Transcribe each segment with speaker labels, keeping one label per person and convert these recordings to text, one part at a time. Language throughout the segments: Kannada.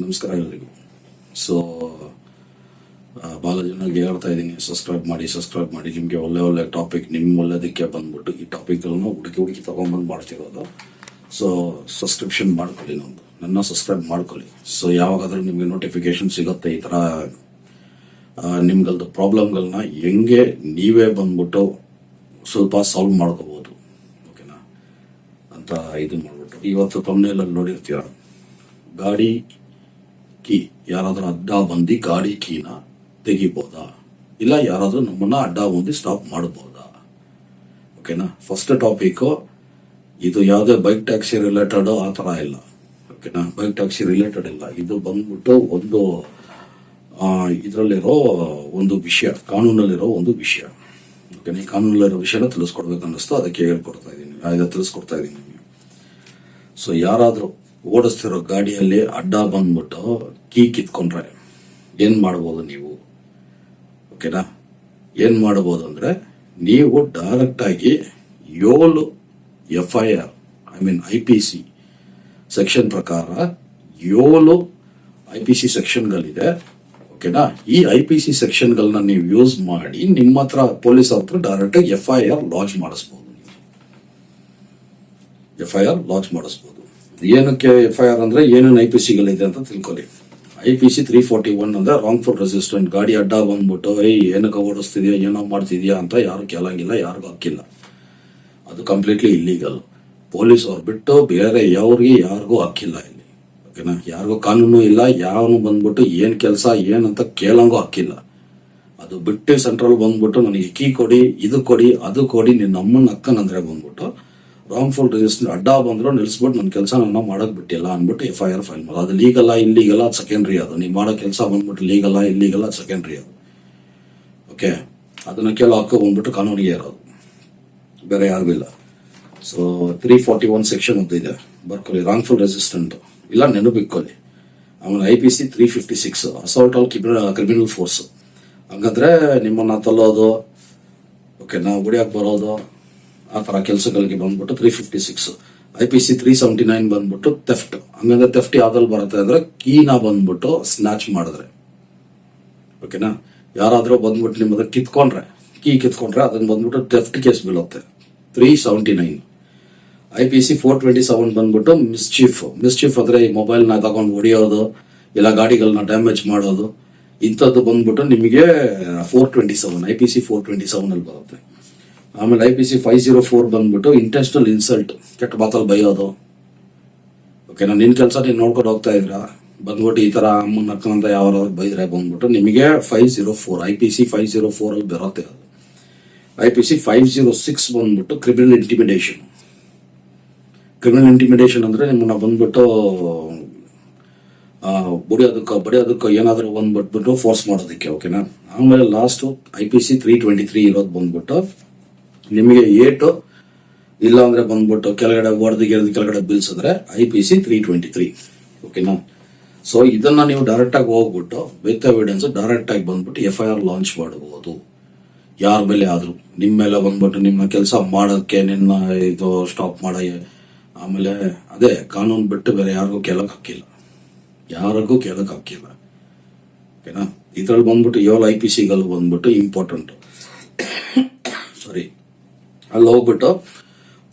Speaker 1: ನಮಸ್ಕಾರ ಎಲ್ಲರಿಗೂ. ಸೊ ಭಾಳ ಜನರಿಗೆ ಹೇಳ್ತಾ ಇದ್ದೀನಿ, ಸಬ್ಸ್ಕ್ರೈಬ್ ಮಾಡಿ. ನಿಮಗೆ ಒಳ್ಳೆ ಟಾಪಿಕ್ ನಿಮ್ಮ ಒಳ್ಳೆದಕ್ಕೆ ಬಂದ್ಬಿಟ್ಟು ಈ ಟಾಪಿಕ್ಗಳನ್ನು ಹುಡುಕಿ ತೊಗೊಂಬಂದು ಮಾಡ್ತಿರೋದು. ಸೊ ಸಬ್ಸ್ಕ್ರಿಪ್ಷನ್ ಮಾಡ್ಕೊಳ್ಳಿ, ನನ್ನ ಸಬ್ಸ್ಕ್ರೈಬ್ ಮಾಡ್ಕೊಳ್ಳಿ. ಸೊ ಯಾವಾಗಾದ್ರೂ ನಿಮಗೆ ನೋಟಿಫಿಕೇಶನ್ ಸಿಗುತ್ತೆ ಈ ಥರ ನಿಮ್ಗಲ್ದು ಪ್ರಾಬ್ಲಮ್ಗಳನ್ನ ಹೆಂಗೆ ನೀವೇ ಬಂದ್ಬಿಟ್ಟು ಸ್ವಲ್ಪ ಸಾಲ್ವ್ ಮಾಡ್ಕೋಬೋದು, ಓಕೆನಾ ಅಂತ ಇದು ಮಾಡ್ಬಿಟ್ಟು. ಇವತ್ತು ತಮ್ಮನೇಲಲ್ಲಿ ನೋಡಿರ್ತೀರ, ಗಾಡಿ ಕೀ ಯಾರಾದ್ರೂ ಅಡ್ಡ ಬಂದು ಗಾಡಿ ಕೀನ ತೆಗಿಬೋದಾ, ಇಲ್ಲ ಯಾರಾದ್ರೂ ನಮ್ಮನ್ನ ಅಡ್ಡ ಬಂದು ಸ್ಟಾಪ್ ಮಾಡಬಹುದಾ, ಓಕೆನಾ. ಫಸ್ಟ್ ಟಾಪಿಕ್ ಇದು ಯಾವುದೇ ಬೈಕ್ ಟ್ಯಾಕ್ಸಿ ರಿಲೇಟೆಡ್ ಆ ಥರ ಇಲ್ಲ, ಓಕೆನಾ. ಬೈಕ್ ಟ್ಯಾಕ್ಸಿ ರಿಲೇಟೆಡ್ ಇಲ್ಲ, ಇದು ಬಂದ್ಬಿಟ್ಟು ಒಂದು ಇದರಲ್ಲಿರೋ ಒಂದು ವಿಷಯ, ಕಾನೂನಲ್ಲಿರೋ ಒಂದು ವಿಷಯ, ಓಕೆನಾ. ಈ ಕಾನೂನಲ್ಲಿರೋ ವಿಷಯನ ತಿಳಿಸ್ಕೊಡ್ಬೇಕು ಅನ್ನಿಸ್ತು, ಅದಕ್ಕೆ ತಿಳಿಸ್ಕೊಡ್ತಾ ಇದ್ದೀನಿ ನಿಮಗೆ. ಸೊ ಯಾರಾದ್ರೂ ಓಡಿಸ್ತಿರೋ ಗಾಡಿಯಲ್ಲಿ ಅಡ್ಡ ಬಂದ್ಬಿಟ್ಟು ಕೀ ಕಿತ್ಕೊಂಡ್ರೆ ಏನ್ ಮಾಡ್ಬೋದು ನೀವು, ಓಕೆನಾ. ಏನ್ ಮಾಡ್ಬೋದು ಅಂದ್ರೆ, ನೀವು ಡೈರೆಕ್ಟ್ ಆಗಿ 7 FIR IPC ಸೆಕ್ಷನ್ ಪ್ರಕಾರ 7 IPC ಸೆಕ್ಷನ್ಗಳಿದೆ, ಓಕೆನಾ. ಈ IPC ಸೆಕ್ಷನ್ಗಳನ್ನ ನೀವು ಯೂಸ್ ಮಾಡಿ ನಿಮ್ಮ ಹತ್ರ ಪೊಲೀಸ್ ಹತ್ರ ಡೈರೆಕ್ಟ್ ಆಗಿ FIR ಲಾಂಚ್ ಮಾಡಿಸ್ಬೋದು. ಏನಕ್ಕೆ FIR ಅಂದ್ರೆ ಏನೇನು IPCಗಳಿದೆ ಅಂತ ತಿಳ್ಕೊಳ್ಳಿ. IPC 341 ಅಂದ್ರೆ ರಾಂಗ್ಫುಲ್ ರೆಸಿಸ್ಟೆಂಟ್, ಗಾಡಿ ಅಡ್ಡ ಬಂದ್ಬಿಟ್ಟು ಏನಕ್ಕೆ ಓಡಿಸ್ತಿದ್ಯಾ, ಏನೋ ಮಾಡ್ತಿದ್ಯಾ ಅಂತ ಯಾರು ಕೇಳಂಗಿಲ್ಲ, ಯಾರಿಗೂ ಹಕ್ಕಿಲ್ಲ, ಅದು ಕಂಪ್ಲೀಟ್ಲಿ ಇಲ್ಲೀಗಲ್. ಪೊಲೀಸ್ ಅವ್ರು ಬಿಟ್ಟು ಬೇರೆ ಯಾರಿಗೂ ಹಕ್ಕಿಲ್ಲ ಇಲ್ಲಿ, ಓಕೆನಾ. ಯಾರಿಗೂ ಕಾನೂನು ಇಲ್ಲ, ಯಾವನು ಬಂದ್ಬಿಟ್ಟು ಏನ್ ಕೆಲಸ ಏನಂತ ಕೇಳಂಗೂ ಹಕ್ಕಿಲ್ಲ. ಅದು ಬಿಟ್ಟು ಸೆಂಟ್ರಲ್ ಬಂದ್ಬಿಟ್ಟು ನನಗೆ ಕೀ ಕೊಡಿ, ಇದು ಕೊಡಿ, ಅದು ಕೊಡಿ, ನಿನ್ನ ಅಮ್ಮನ ಅಕ್ಕನಂದ್ರೆ ಬಂದ್ಬಿಟ್ಟು ರಾಂಗ್ಫುಲ್ ರೆಜಿಸ್ಟರ್ ಅಡ್ಡ ಬಂದ್ರು ನಿಲ್ಸ್ಬಿಟ್ಟು ನನ್ನ ಕೆಲಸ ನನ್ನ ಮಾಡಕ್ ಬಿಟ್ಟಿಲ್ಲ ಅಂದ್ಬಿಟ್ಟು FIR ಫೈಲ್ ಮಾಡೋದು. ಅದು ಲೀಗಲ್ಲ ಇಲ್ಲೀಗಲ್ಲ ಅದು ಸೆಕೆಂಡ್ರಿ. ಅದು ನೀವು ಮಾಡೋ ಕೆಲಸ ಬಂದ್ಬಿಟ್ಟು ಲೀಗಲ್ಲ ಇಲ್ಲೀಗಲ್ಲ ಅದು ಸೆಕೆಂಡ್ರಿ, ಅದು ಓಕೆ. ಅದನ್ನ ಕೇಳೋ ಹಕ್ಕು ಬಂದ್ಬಿಟ್ಟು ಕಾನೂನಿಗೆ ಇರೋದು, ಬೇರೆ ಯಾರಿಗೂ ಇಲ್ಲ. ಸೊ 341 ಸೆಕ್ಷನ್ ಅಂತ ಇದೆ, ಬರ್ಕೊಳ್ಳಿ. ರಾಂಗ್ಫುಲ್ ರೆಸಿಸ್ಟೆಂಟ್ ಇಲ್ಲ ನೆನಪಿಕ್ಕೊಳ್ಳಿ. ಆಮೇಲೆ IPC 356 assault all criminal force, ಹಂಗಂದ್ರೆ ನಿಮ್ಮನ್ನ ತಲ್ಲೋದು, ಓಕೆ, ನಾವು ಗುಡಿಯಾಗಿ ಬರೋದು, ಆ ಥರ ಕೆಲಸಗಳಿಗೆ ಬಂದ್ಬಿಟ್ಟು 356. IPC 379 ಬಂದ್ಬಿಟ್ಟು ಥೆಫ್ಟ್, ಹಂಗಂದ್ರೆ ಥೆಫ್ಟ್ ಯಾವ್ದ್ರಲ್ಲಿ ಬರುತ್ತೆ ಅಂದ್ರೆ ಕೀನ ಬಂದ್ಬಿಟ್ಟು ಸ್ನ್ಯಾಚ್ ಮಾಡಿದ್ರೆ, ಓಕೆನಾ. ಯಾರಾದ್ರೂ ಬಂದ್ಬಿಟ್ಟು ನಿಮ್ಮದ ಕೀ ಕಿತ್ಕೊಂಡ್ರೆ ಅದನ್ನ ಬಂದ್ಬಿಟ್ಟು ಥೆಫ್ಟ್ ಕೇಸ್ ಬೀಳುತ್ತೆ 379. IPC 427 ಬಂದ್ಬಿಟ್ಟು ಮಿಸ್ಚೀಫ್ ಅಂದ್ರೆ ಈ ಮೊಬೈಲ್ನ ತಗೊಂಡು ಹೊಡಿಯೋದು, ಇಲ್ಲ ಗಾಡಿಗಳನ್ನ ಡ್ಯಾಮೇಜ್ ಮಾಡೋದು, ಇಂಥದ್ದು ಬಂದ್ಬಿಟ್ಟು ನಿಮಗೆ 427 IPC 427 ಅಲ್ಲಿ ಬರುತ್ತೆ. ಆಮೇಲೆ IPC 504 ಬಂದ್ಬಿಟ್ಟು ಇಂಟೆನ್ಷನಲ್ ಇನ್ಸಲ್ಟ್, ಕೆಟ್ಟ ಮಾತಲ್ಲಿ ಬೈಯೋದು, ಓಕೆನಾ. ನಿನ್ ಕೆಲಸ ನೀನ್ ನೋಡ್ಕೊಂಡು ಹೋಗ್ತಾ ಇದ್ರ ಬಂದ್ಬಿಟ್ಟು ಈ ತರ ಅಮ್ಮನ ಅಕ್ಕನಂತ ಯಾರು ಬೈದ್ರೆ ಬಂದ್ಬಿಟ್ಟು ನಿಮಗೆ 504 IPC 504 ಅಲ್ಲಿ ಬರುತ್ತೆ. ಅದು IPC 506 ಬಂದ್ಬಿಟ್ಟು ಕ್ರಿಮಿನಲ್ ಇಂಟಿಮಿಡೇಷನ್ ಅಂದ್ರೆ ನಿಮ್ಮನ್ನ ಬಂದ್ಬಿಟ್ಟು ಬಡಿಯೋದಕ್ಕೆ ಏನಾದ್ರೂ ಬಂದ್ಬಿಟ್ಟು ಫೋರ್ಸ್ ಮಾಡೋದಕ್ಕೆ, ಓಕೆನಾ. ಆಮೇಲೆ ಲಾಸ್ಟ್ IPC 323 ಇರೋದು ಬಂದ್ಬಿಟ್ಟು ನಿಮಗೆ ಏಟು ಇಲ್ಲ ಅಂದ್ರೆ ಬಂದ್ಬಿಟ್ಟು ಕೆಳಗಡೆ ಕೆಳಗಡೆ ಬೀಳ್ಸಿದ್ರೆ IPC 323, ಓಕೆನಾ. ಸೊ ಇದನ್ನ ನೀವು ಡೈರೆಕ್ಟ್ ಆಗಿ ಹೋಗ್ಬಿಟ್ಟು ವಿತ್ ಎವಿಡೆನ್ಸ್ ಡೈರೆಕ್ಟ್ ಆಗಿ ಬಂದ್ಬಿಟ್ಟು FIR ಲಾಂಚ್ ಮಾಡಬಹುದು. ಯಾರ ಮೇಲೆ ಆದ್ರೂ ನಿಮ್ಮ ಮೇಲೆ ಬಂದ್ಬಿಟ್ಟು ನಿಮ್ಮ ಕೆಲಸ ಮಾಡೋದಕ್ಕೆ ನಿನ್ನ ಇದು ಸ್ಟಾಪ್ ಮಾಡ, ಆಮೇಲೆ ಅದೇ ಕಾನೂನು ಬಿಟ್ಟು ಬೇರೆ ಯಾರಿಗೂ ಕೇಳಕ್ ಹಾಕಿಲ್ಲ, ಓಕೆನಾ. ಇದ್ರಲ್ಲಿ ಬಂದ್ಬಿಟ್ಟು 7 IPCಗಳು ಬಂದ್ಬಿಟ್ಟು ಇಂಪಾರ್ಟೆಂಟ್. ಸಾರಿ, ಅಲ್ಲಿ ಹೋಗ್ಬಿಟ್ಟು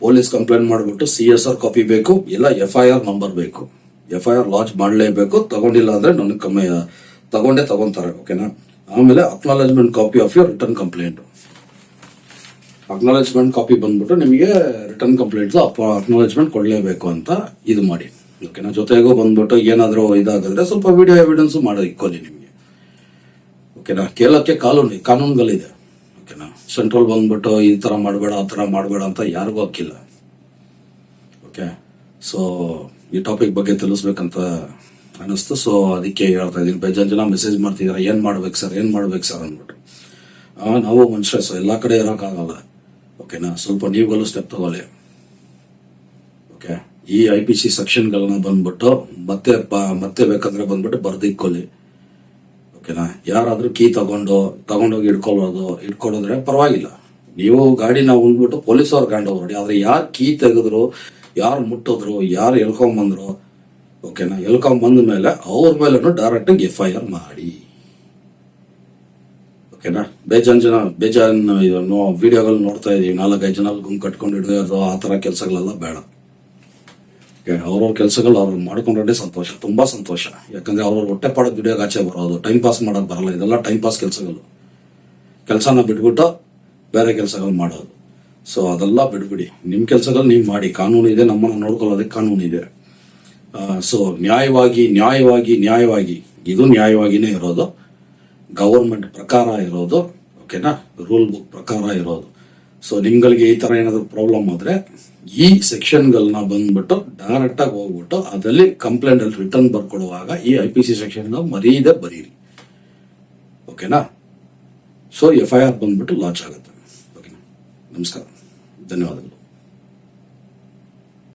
Speaker 1: ಪೊಲೀಸ್ ಕಂಪ್ಲೇಂಟ್ ಮಾಡ್ಬಿಟ್ಟು CSR ಕಾಪಿ ಬೇಕು, ಇಲ್ಲ FIR ನಂಬರ್ ಬೇಕು, FIR ಲಾಂಚ್ ಮಾಡಲೇಬೇಕು. ತಗೊಂಡಿಲ್ಲ ಅಂದ್ರೆ ನನಗೆ ತಗೊಂತಾರೆ, ಓಕೆನಾ. ಆಮೇಲೆ acknowledgement copy of your return complaint. Acknowledgement copy ಬಂದ್ಬಿಟ್ಟು ನಿಮಗೆ ರಿಟರ್ನ್ ಕಂಪ್ಲೇಂಟ್ ಅಕ್ನಾಲೆಜ್ಮೆಂಟ್ ಕೊಡ್ಲೇಬೇಕು ಅಂತ ಇದು ಮಾಡಿ, ಓಕೆನಾ. ಜೊತೆಗೂ ಬಂದ್ಬಿಟ್ಟು ಏನಾದರೂ ಇದಾಗಿದ್ರೆ ಸ್ವಲ್ಪ ವಿಡಿಯೋ ಎವಿಡೆನ್ಸ್ ಮಾಡಿ ಇಕ್ಕೊಳ್ಳಿ ನಿಮಗೆ, ಓಕೆನಾ. ಕೇಳಕ್ಕೆ ಕಾನೂನುಗಳಿದೆ, ಓಕೆನಾ. ಸೆಂಟ್ರಲ್ ಬಂದ್ಬಿಟ್ಟು ಈ ತರ ಮಾಡಬೇಡ ಆ ತರ ಮಾಡಬೇಡ ಅಂತ ಯಾರಿಗೂ ಹಕ್ಕಿಲ್ಲ, ಓಕೆ. ಸೊ ಈ ಟಾಪಿಕ್ ಬಗ್ಗೆ ತಿಳಿಸ್ಬೇಕಂತ ಅನಿಸ್ತು, ಸೊ ಅದಕ್ಕೆ ಹೇಳ್ತಾ ಇದ್ದೀನಿ. ಬೇಜಾನ್ ಜನ ಮೆಸೇಜ್ ಮಾಡ್ತಿದ್ದಾರೆ, ಏನ್ ಮಾಡ್ಬೇಕು ಸರ್ ಅಂದ್ಬಿಟ್ಟು. ನಾವು ಮನುಷ್ಯ, ಸೊ ಎಲ್ಲಾ ಕಡೆ ಇರೋಕ್ಕಾಗಲ್ಲ, ಓಕೆನಾ. ಸ್ವಲ್ಪ ನೀವುಗಳು ಸ್ಟೆಪ್ ತಗೊಳ್ಳಿ, ಓಕೆ. ಈ IPC ಸೆಕ್ಷನ್ಗಳನ್ನ ಬಂದ್ಬಿಟ್ಟು ಮತ್ತೆ ಬೇಕಾದ್ರೆ ಬಂದ್ಬಿಟ್ಟು ಬರ್ದಿಕ್ಕೊಳ್ಳಿ, ಓಕೆನಾ. ಯಾರಾದ್ರೂ ಕೀ ತಗೊಂಡೋಗಿ ಇಟ್ಕೊಳ್ಳೋದ್ರೆ ಪರವಾಗಿಲ್ಲ, ನೀವು ಗಾಡಿನ ಉಂಡ್ಬಿಟ್ಟು ಪೊಲೀಸ್ ಅವ್ರ ಗಂಡ ಹೊರಡಿ. ಆದ್ರೆ ಯಾರು ಕೀ ತೆಗೆದ್ರು, ಯಾರು ಮುಟ್ಟಿದ್ರು, ಯಾರು ಎಳ್ಕೊಂಬಂದ್ರು, ಓಕೆನಾ. ಎಲ್ಕಾಂ ಬಂದ ಮೇಲೆ ಅವ್ರ ಮೇಲೂ ಡೈರೆಕ್ಟ್ FIR ಮಾಡಿ. ಓಕೆನಾ. ಬೇಜಾನ್ ವಿಡಿಯೋಗಳು ನೋಡ್ತಾ ಇದೀವಿ, 4-5 ಜನ ಗುಂಪು ಕಟ್ಕೊಂಡು ಹಿಡಿಯೋದು, ಆ ತರ ಕೆಲಸಗಳೆಲ್ಲ ಬೇಡ. ಅವ್ರವ್ರ ಕೆಲಸಗಳು ಅವ್ರು ಮಾಡ್ಕೊಂಡ್ರೆ ಸಂತೋಷ, ತುಂಬಾ ಸಂತೋಷ. ಯಾಕಂದ್ರೆ ಅವ್ರವ್ರ ಹೊಟ್ಟೆ ಪಾಡೋದು ದುಡಿಯೋಕೆ ಆಚೆ ಬರೋದು, ಟೈಮ್ ಪಾಸ್ ಮಾಡೋದು ಬರಲ್ಲ. ಇದೆಲ್ಲ ಟೈಮ್ ಪಾಸ್ ಕೆಲಸಗಳು. ಕೆಲಸನ ಬಿಟ್ಬಿಟ್ಟು ಬೇರೆ ಕೆಲಸಗಳು ಮಾಡೋದು. ಸೊ ಅದೆಲ್ಲ ಬಿಡ್ಬಿಡಿ, ನಿಮ್ ಕೆಲಸಗಳು ನೀವು ಮಾಡಿ. ಕಾನೂನು ಇದೆ, ನಮ್ಮನ್ನ ನೋಡ್ಕೊಳ್ಳೋದಕ್ಕೆ ಕಾನೂನು ಇದೆ. ಸೊ ನ್ಯಾಯವಾಗಿ ಇದು ನ್ಯಾಯವಾಗಿನೇ ಇರೋದು, ಗವರ್ಮೆಂಟ್ ಪ್ರಕಾರ ಇರೋದು. ಓಕೆನಾ. ರೂಲ್ ಬುಕ್ ಪ್ರಕಾರ ಇರೋದು. ಸೊ ನಿಮ್ಗಳಿಗೆ ಈ ತರ ಏನಾದ್ರು ಪ್ರಾಬ್ಲಮ್ ಆದ್ರೆ ಈ ಸೆಕ್ಷನ್ಗಳನ್ನ ಬಂದ್ಬಿಟ್ಟು ಡೈರೆಕ್ಟ್ ಆಗಿ ಹೋಗ್ಬಿಟ್ಟು ಅದರಲ್ಲಿ ಕಂಪ್ಲೇಂಟ್ ಅಲ್ಲಿ ರಿಟರ್ನ್ ಬರ್ಕೊಡುವಾಗ ಈ IPC ಸೆಕ್ಷನ್ ಮರೀದೆ ಬರೀರಿ. ಓಕೆನಾ. ಸೊ FIR ಬಂದ್ಬಿಟ್ಟು ಲಾಂಚ್ ಆಗುತ್ತೆ. ಓಕೆನಾ. ನಮಸ್ಕಾರ, ಧನ್ಯವಾದಗಳು.